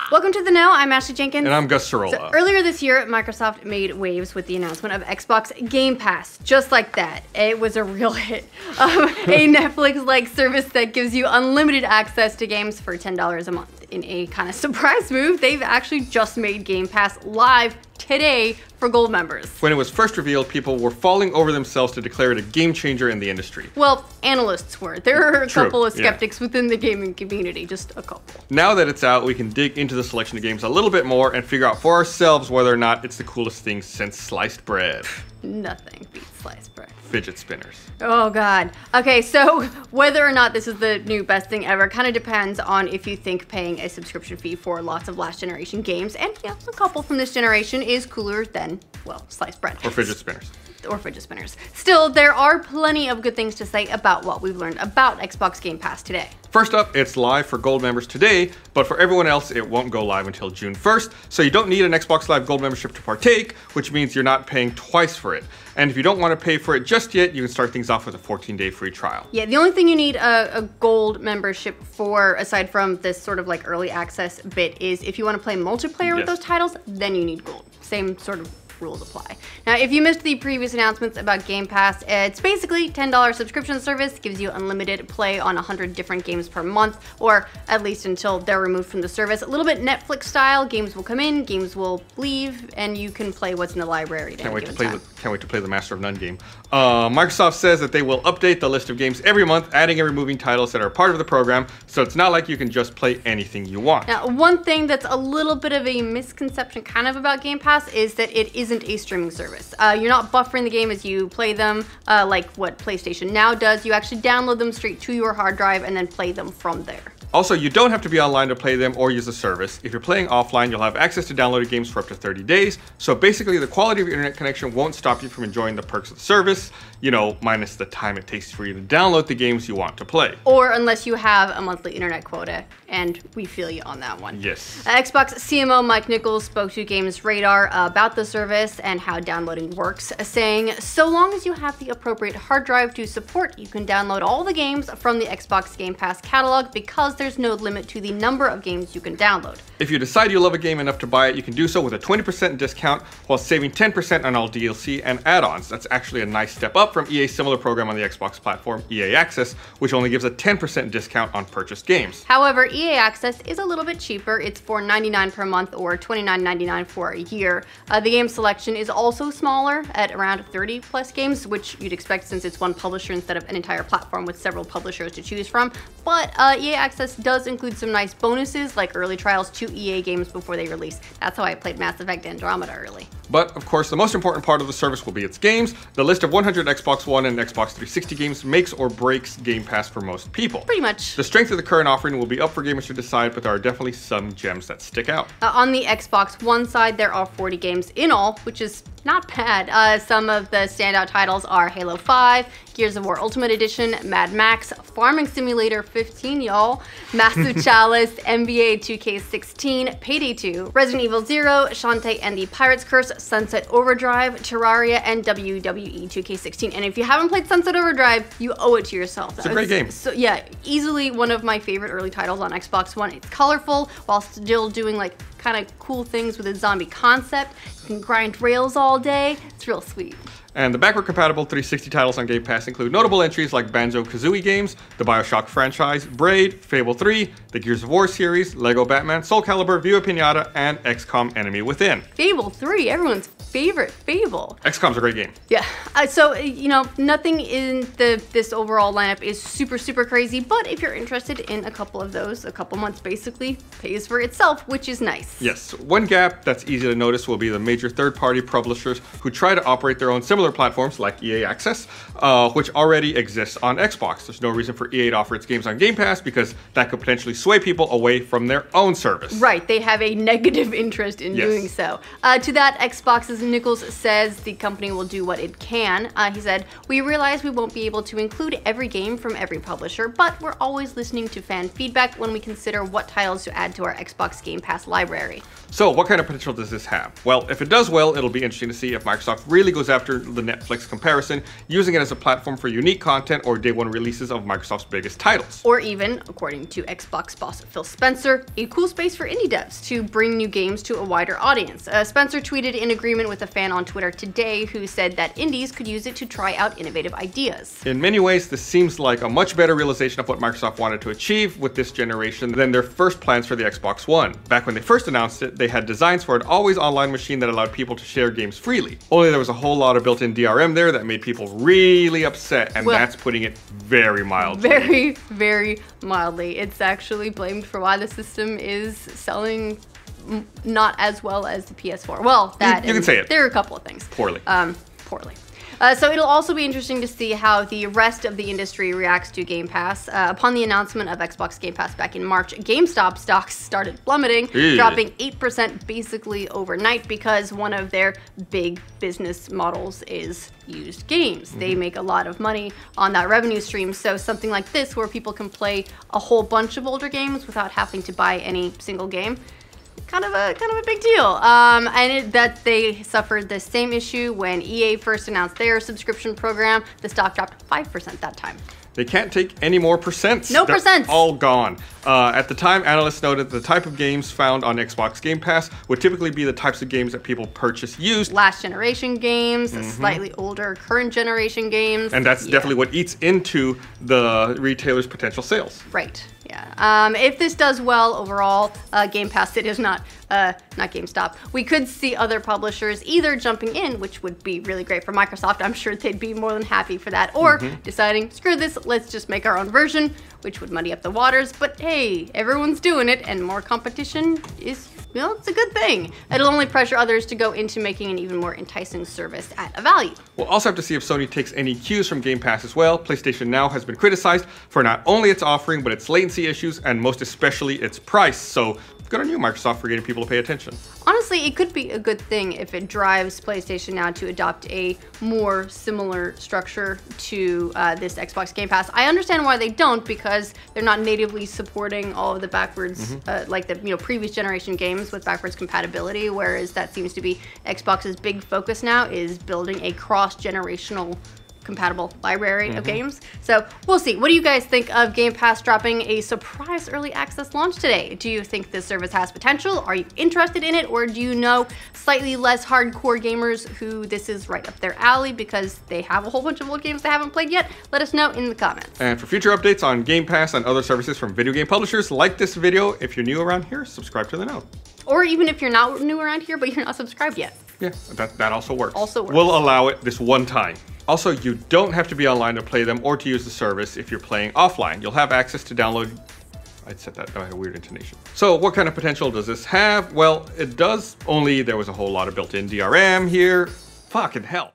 Welcome to The Know. I'm Ashley Jenkins. And I'm Gus Sorola. So earlier this year, Microsoft made waves with the announcement of Xbox Game Pass. Just like that. It was a real hit. A Netflix-like service that gives you unlimited access to games for $10 a month. In a kind of surprise move, they've actually just made Game Pass live today for Gold members. When it was first revealed, people were falling over themselves to declare it a game changer in the industry. Well, analysts were. There are a couple of skeptics within the gaming community, just a couple. Now that it's out, we can dig into the selection of games a little bit more and figure out for ourselves whether or not it's the coolest thing since sliced bread. Nothing beats sliced bread. Fidget spinners. Oh God. Okay, so whether or not this is the new best thing ever kind of depends on if you think paying a subscription fee for lots of last generation games, and yeah, a couple from this generation, is cooler than, well, sliced bread. Or fidget spinners. Or fidget spinners. Still, there are plenty of good things to say about what we've learned about Xbox Game Pass today. First up, it's live for Gold members today, but for everyone else, it won't go live until June 1st, so you don't need an Xbox Live Gold membership to partake, which means you're not paying twice for it. And if you don't want to pay for it just yet, you can start things off with a 14-day free trial. Yeah, the only thing you need a Gold membership for, aside from this sort of like early access bit, is if you want to play multiplayer with those titles, then you need Gold. Same sort of rules apply. Now, if you missed the previous announcements about Game Pass, it's basically $10 subscription service, gives you unlimited play on 100 different games per month, or at least until they're removed from the service. A little bit Netflix style, games will come in, games will leave, and you can play what's in the library at any given time. Can't wait to play the Master of None game. Microsoft says that they will update the list of games every month, adding and removing titles that are part of the program, so it's not like you can just play anything you want. Now, one thing that's a little bit of a misconception kind of about Game Pass is that it isn't a streaming service. You're not buffering the game as you play them, like what PlayStation Now does. You actually download them straight to your hard drive and then play them from there. Also, you don't have to be online to play them or use the service. If you're playing offline, you'll have access to downloaded games for up to 30 days. So basically, the quality of your internet connection won't stop you from enjoying the perks of the service, you know, minus the time it takes for you to download the games you want to play. Or unless you have a monthly internet quota, and we feel you on that one. Yes. Xbox CMO Mike Nichols spoke to Games Radar about the service and how downloading works, saying, "So long as you have the appropriate hard drive to support, you can download all the games from the Xbox Game Pass catalog because there's no limit to the number of games you can download. If you decide you love a game enough to buy it, you can do so with a 20% discount while saving 10% on all DLC and add-ons. That's actually a nice step up from EA's similar program on the Xbox platform, EA Access, which only gives a 10% discount on purchased games. However, EA Access is a little bit cheaper. It's $4.99 per month or $29.99 for a year. The game selection is also smaller at around 30 plus games, which you'd expect since it's one publisher instead of an entire platform with several publishers to choose from. But EA Access does include some nice bonuses like early trials to EA games before they release. That's how I played Mass Effect Andromeda early. But, of course, the most important part of the service will be its games. The list of 100 Xbox One and Xbox 360 games makes or breaks Game Pass for most people. Pretty much. The strength of the current offering will be up for gamers to decide, but there are definitely some gems that stick out. On the Xbox One side, there are 40 games in all, which is not bad. Some of the standout titles are Halo 5, Gears of War Ultimate Edition, Mad Max, Farming Simulator 15, y'all, Massive Chalice, NBA 2K16, Payday 2, Resident Evil 0, Shantae and the Pirate's Curse, Sunset Overdrive, Terraria, and WWE 2K16. And if you haven't played Sunset Overdrive, you owe it to yourself. It's a great game. So yeah, easily one of my favorite early titles on Xbox One. It's colorful while still doing like kind of cool things with a zombie concept. You can grind rails all day. It's real sweet. And the backward-compatible 360 titles on Game Pass include notable entries like Banjo-Kazooie games, the BioShock franchise, Braid, Fable 3, the Gears of War series, Lego Batman, Soul Calibur, Viva Pinata, and XCOM Enemy Within. Fable 3, everyone's favorite Fable. XCOM's a great game. Yeah, so, you know, nothing in this overall lineup is super, super crazy, but if you're interested in a couple of those, a couple months basically pays for itself, which is nice. Yes, one gap that's easy to notice will be the major third-party publishers who try to operate their own similar platforms like EA Access, which already exists on Xbox. There's no reason for EA to offer its games on Game Pass because that could potentially sway people away from their own service. Right, they have a negative interest in doing so. To that, Xbox's Nichols says the company will do what it can. He said, "We realize we won't be able to include every game from every publisher, but we're always listening to fan feedback when we consider what titles to add to our Xbox Game Pass library." So what kind of potential does this have? Well, if it does well, it'll be interesting to see if Microsoft really goes after the Netflix comparison, using it as a platform for unique content or day one releases of Microsoft's biggest titles. Or even, according to Xbox boss Phil Spencer, a cool space for indie devs to bring new games to a wider audience. Spencer tweeted in agreement with a fan on Twitter today who said that indies could use it to try out innovative ideas. In many ways, this seems like a much better realization of what Microsoft wanted to achieve with this generation than their first plans for the Xbox One. Back when they first announced it, they had designs for an always online machine that allowed people to share games freely. Only there was a whole lot of built-in DRM there that made people really upset, and that's putting it very mildly. Very, very mildly. It's actually blamed for why the system is selling not as well as the PS4. Well, that you can say it. There are a couple of things. Poorly. Poorly. So it'll also be interesting to see how the rest of the industry reacts to Game Pass. Upon the announcement of Xbox Game Pass back in March, GameStop stocks started plummeting, dropping 8% basically overnight because one of their big business models is used games. They make a lot of money on that revenue stream, so something like this where people can play a whole bunch of older games without having to buy any single game, kind of a big deal. That they suffered the same issue when EA first announced their subscription program. The stock dropped 5% that time. They can't take any more percents. No percents. They're all gone. At the time, analysts noted the type of games found on Xbox Game Pass would typically be the types of games that people purchase used. Last generation games, slightly older current generation games. And that's definitely what eats into the retailer's potential sales. Right. Yeah. If this does well overall, Game Pass, it is not GameStop. We could see other publishers either jumping in, which would be really great for Microsoft. I'm sure they'd be more than happy for that, or deciding, screw this, let's just make our own version, which would muddy up the waters. But hey, everyone's doing it, and more competition is, well, it's a good thing. It'll only pressure others to go into making an even more enticing service at a value. We'll also have to see if Sony takes any cues from Game Pass as well. PlayStation Now has been criticized for not only its offering, but its latency issues, and most especially its price. So good on you, Microsoft, for getting people to pay attention. Honestly, it could be a good thing if it drives PlayStation Now to adopt a more similar structure to this Xbox Game Pass. I understand why they don't, because they're not natively supporting all of the backwards, like the previous generation games with backwards compatibility, whereas that seems to be Xbox's big focus now, is building a cross-generational compatible library of games. So we'll see. What do you guys think of Game Pass dropping a surprise early access launch today? Do you think this service has potential? Are you interested in it? Or do you know slightly less hardcore gamers who this is right up their alley because they have a whole bunch of old games they haven't played yet? Let us know in the comments. And for future updates on Game Pass and other services from video game publishers, like this video. If you're new around here, subscribe to the know. Or even if you're not new around here, but you're not subscribed yet. Yeah, that also works. Also works. We'll allow it this one time. Also, you don't have to be online to play them or to use the service if you're playing offline. You'll have access to download. I'd said that, I had a weird intonation. So what kind of potential does this have? Well, it does, only there was a whole lot of built-in DRM here. Fucking hell.